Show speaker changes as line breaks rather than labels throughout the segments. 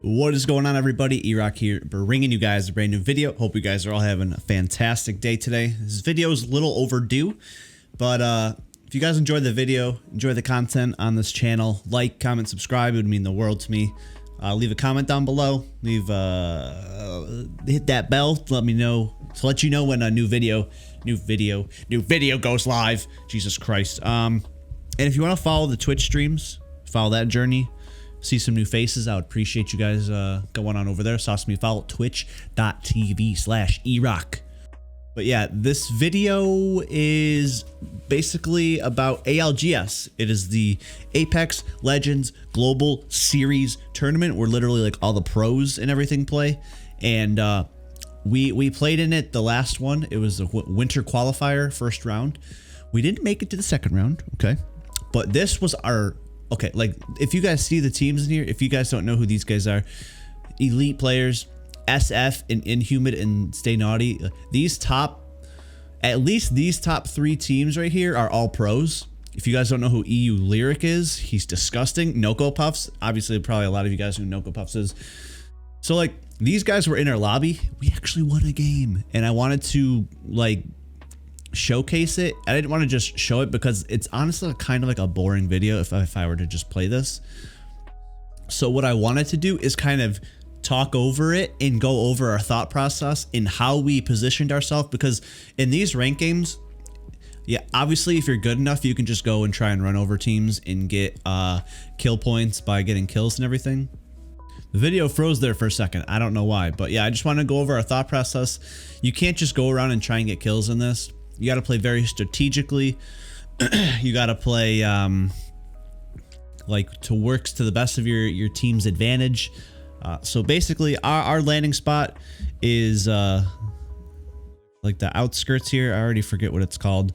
What is going on, everybody? Erock here, bringing you guys a brand new video. Hope you guys are all having a fantastic day today. This video is a little overdue, but if you guys enjoyed the video, enjoy the content on this channel, like, comment, subscribe. It would mean the world to me. Leave a comment down below. Leave hit that bell to let me know, to let you know when a new video goes live. Jesus Christ. And if you want to follow the Twitch streams, follow that journey. See some new faces. I would appreciate you guys going on over there. Sauce me follow twitch.tv/Erock. But yeah, this video is basically about ALGS. It is the Apex Legends Global Series tournament where literally like all the pros and everything play. And we played in it the last one. It was the winter qualifier first round. We didn't make it to the second round, okay? But this was our... Okay, like, if you guys see the teams in here, if you guys don't know who these guys are, elite players, SF and Inhumid and Stay Naughty, at least these top three teams right here are all pros. If you guys don't know who EU Lyric is, he's disgusting. Noko Puffs, obviously probably a lot of you guys know who Noko Puffs is. So, like, these guys were in our lobby. We actually won a game, and I wanted to, like, showcase it. I didn't want to just show it because it's honestly kind of like a boring video if I were to just play this. So what I wanted to do is kind of talk over it and go over our thought process and how we positioned ourselves, because in these rank games, yeah, obviously if you're good enough, you can just go and try and run over teams and get kill points by getting kills and everything. The video froze there for a second. I don't know why, but yeah, I just want to go over our thought process. You can't just go around and try and get kills in this. You got to play very strategically. You got to play like to works to the best of your team's advantage. So basically our landing spot is like the outskirts here. I already forget what it's called.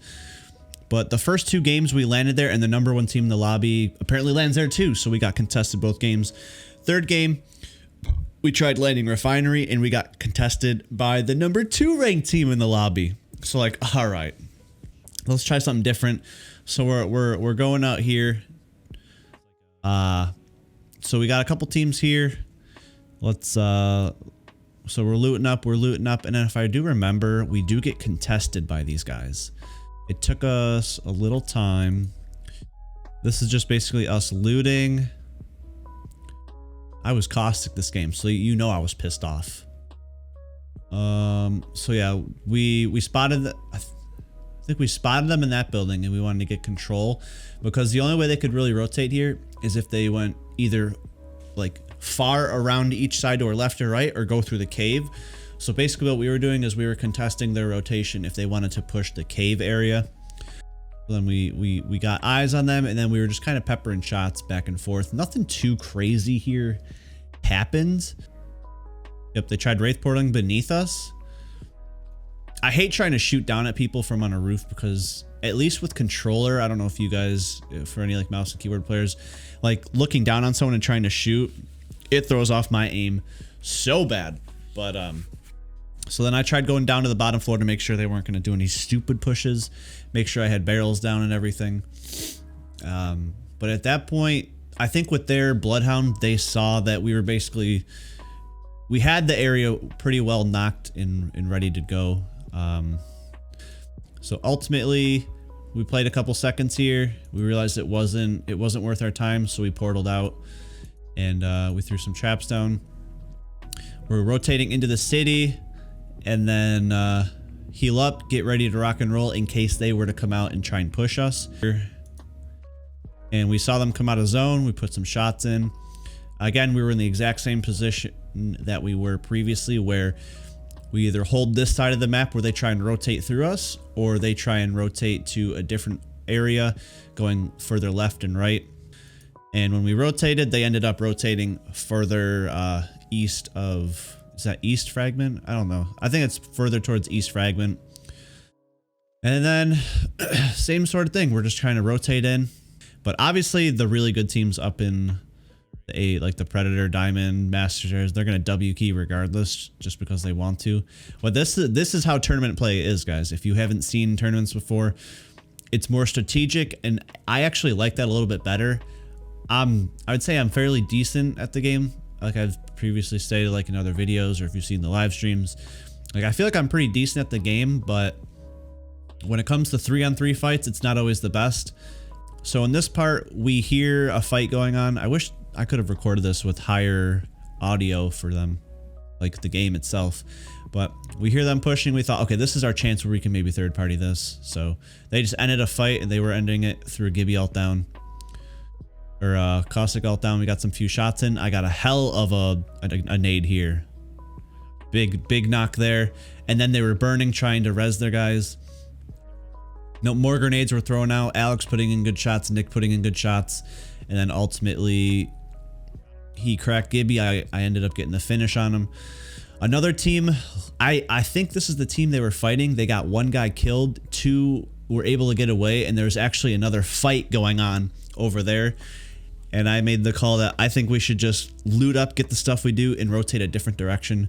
But the first two games we landed there, and the number one team in the lobby apparently lands there too. So we got contested both games. Third game, we tried landing Refinery and we got contested by the number 2 ranked team in the lobby. So like, all right, let's try something different. So we're going out here. So we got a couple teams here. Let's so we're looting up, and then if I do remember, we do get contested by these guys. It took us a little time. This is just basically us looting. I was caustic this game, so you know I was pissed off. So yeah, we spotted I think we spotted them in that building, and we wanted to get control, because the only way they could really rotate here is if they went either like far around each side or left or right, or go through the cave. So basically what we were doing is we were contesting their rotation if they wanted to push the cave area. Then we got eyes on them, and then we were just kind of peppering shots back and forth. Nothing too crazy here happened. Yep, they tried wraith portaling beneath us. I hate trying to shoot down at people from on a roof, because at least with controller, I don't know if you guys, for any like mouse and keyboard players, like looking down on someone and trying to shoot, it throws off my aim so bad. But so then I tried going down to the bottom floor to make sure they weren't going to do any stupid pushes, make sure I had barrels down and everything. But at that point, I think with their Bloodhound, they saw that we were basically... We had the area pretty well knocked and ready to go. So ultimately, we played a couple seconds here. We realized it wasn't worth our time, so we portaled out, and we threw some traps down. We're rotating into the city, and then heal up, get ready to rock and roll in case they were to come out and try and push us. And we saw them come out of zone. We put some shots in. Again, we were in the exact same position that we were previously, where we either hold this side of the map where they try and rotate through us, or they try and rotate to a different area going further left and right. And when we rotated, they ended up rotating further east of, is that East Fragment? I don't know. I think it's further towards East Fragment. And then same sort of thing. We're just trying to rotate in. But obviously the really good teams up in like the Predator, Diamond, Masters, they're gonna W key regardless, just because they want to. But this is how tournament play is, guys. If you haven't seen tournaments before, it's more strategic, and I actually like that a little bit better. I would say I'm fairly decent at the game. like I've previously stated, like in other videos, or if you've seen the live streams. Like, I feel like I'm pretty decent at the game, but when it comes to 3-on-3 fights, it's not always the best. So in this part, we hear a fight going on. I wish I could have recorded this with higher audio for them, like the game itself. But we hear them pushing. We thought, okay, this is our chance where we can maybe third party this. So they just ended a fight, and they were ending it through a Gibby ult down. Or Caustic ult down. We got some few shots in. I got a hell of a nade here. Big knock there. And then they were burning, trying to res their guys. No more grenades were thrown out. Alex putting in good shots, Nick putting in good shots. And then ultimately he cracked Gibby. I ended up getting the finish on him. Another team, I think this is the team they were fighting. They got one guy killed, 2 were able to get away, and there's actually another fight going on over there. And I made the call that I think we should just loot up, get the stuff we do, and rotate a different direction.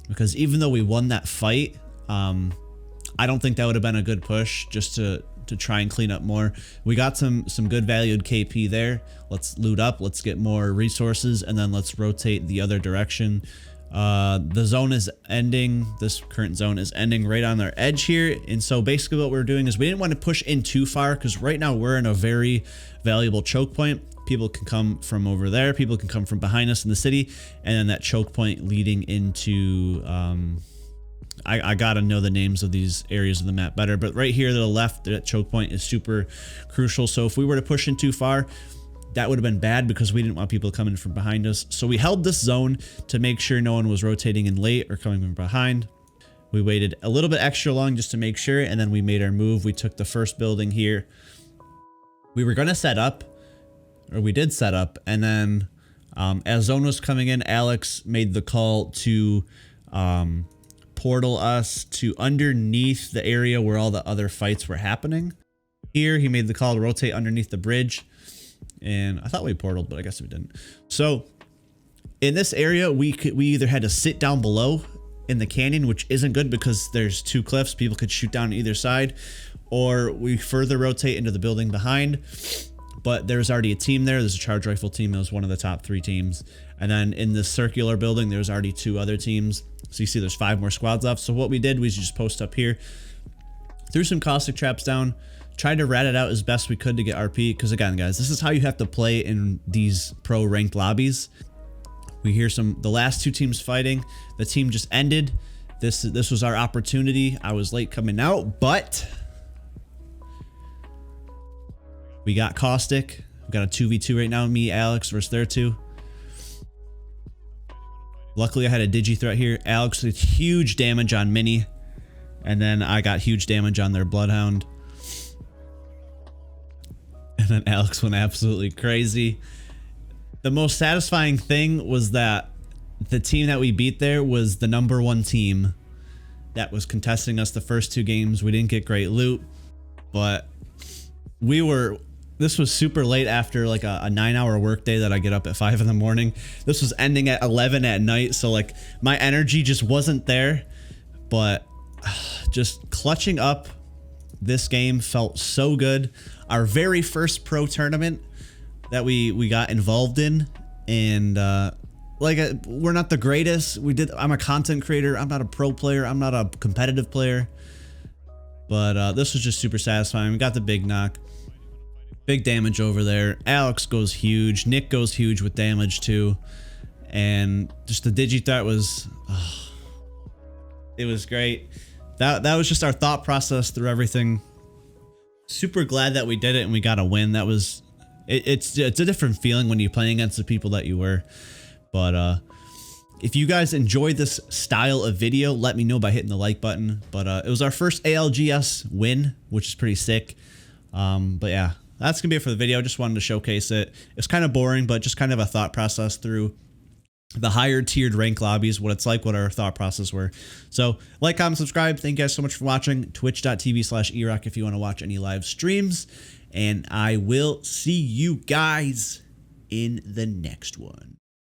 Because even though we won that fight, I don't think that would have been a good push just to try and clean up more. We got some good valued KP there. Let's loot up, let's get more resources, and then let's rotate the other direction. The zone is ending. This current zone is ending right on their edge here. And so basically what we're doing is we didn't want to push in too far, because right now we're in a very valuable choke point. People can come from over there. People can come from behind us in the city. And then that choke point leading into... I gotta know the names of these areas of the map better. But right here to the left, that choke point is super crucial. So if we were to push in too far, that would have been bad, because we didn't want people coming from behind us. So we held this zone to make sure no one was rotating in late or coming from behind. We waited a little bit extra long just to make sure, and then we made our move. We took the first building here. We were going to set up, or we did set up, and then as zone was coming in, Alex made the call to portal us to underneath the area where all the other fights were happening. Here, he made the call to rotate underneath the bridge. And I thought we portaled, but I guess we didn't. So in this area, we either had to sit down below in the canyon, which isn't good because there's 2 cliffs. People could shoot down either side, or we further rotate into the building behind. But there's already a team there. There's a charge rifle team. It was one of the top 3 teams. And then in this circular building, there's already 2 other teams. So you see there's 5 more squads left. So what we did was just post up here, threw some caustic traps down, tried to rat it out as best we could to get RP. Because again, guys, this is how you have to play in these pro ranked lobbies. We hear the last 2 teams fighting. The team just ended. This was our opportunity. I was late coming out, but we got caustic. We got a 2v2 right now. Me, Alex versus their 2. Luckily, I had a digi threat here. Alex did huge damage on Mini, and then I got huge damage on their Bloodhound. And then Alex went absolutely crazy. The most satisfying thing was that the team that we beat there was the #1 team that was contesting us the first 2 games. We didn't get great loot, but this was super late after like a 9-hour workday that I get up at 5 in the morning. This was ending at 11 at night. So like my energy just wasn't there, but just clutching up this game felt so good. Our very first pro tournament that we got involved in, and we're not the greatest. I'm a content creator. I'm not a pro player. I'm not a competitive player, but this was just super satisfying. We got the big knock. Big damage over there. Alex goes huge. Nick goes huge with damage too. And just the digi-threat was... it was great. That was just our thought process through everything. Super glad that we did it and we got a win. That was... It's a different feeling when you're playing against the people that you were. But if you guys enjoyed this style of video, let me know by hitting the like button. But it was our first ALGS win, which is pretty sick. But yeah. That's going to be it for the video. Just wanted to showcase it. It's kind of boring, but just kind of a thought process through the higher tiered rank lobbies, what it's like, what our thought process were. So like, comment, subscribe. Thank you guys so much for watching. Twitch.tv/Erock if you want to watch any live streams. And I will see you guys in the next one.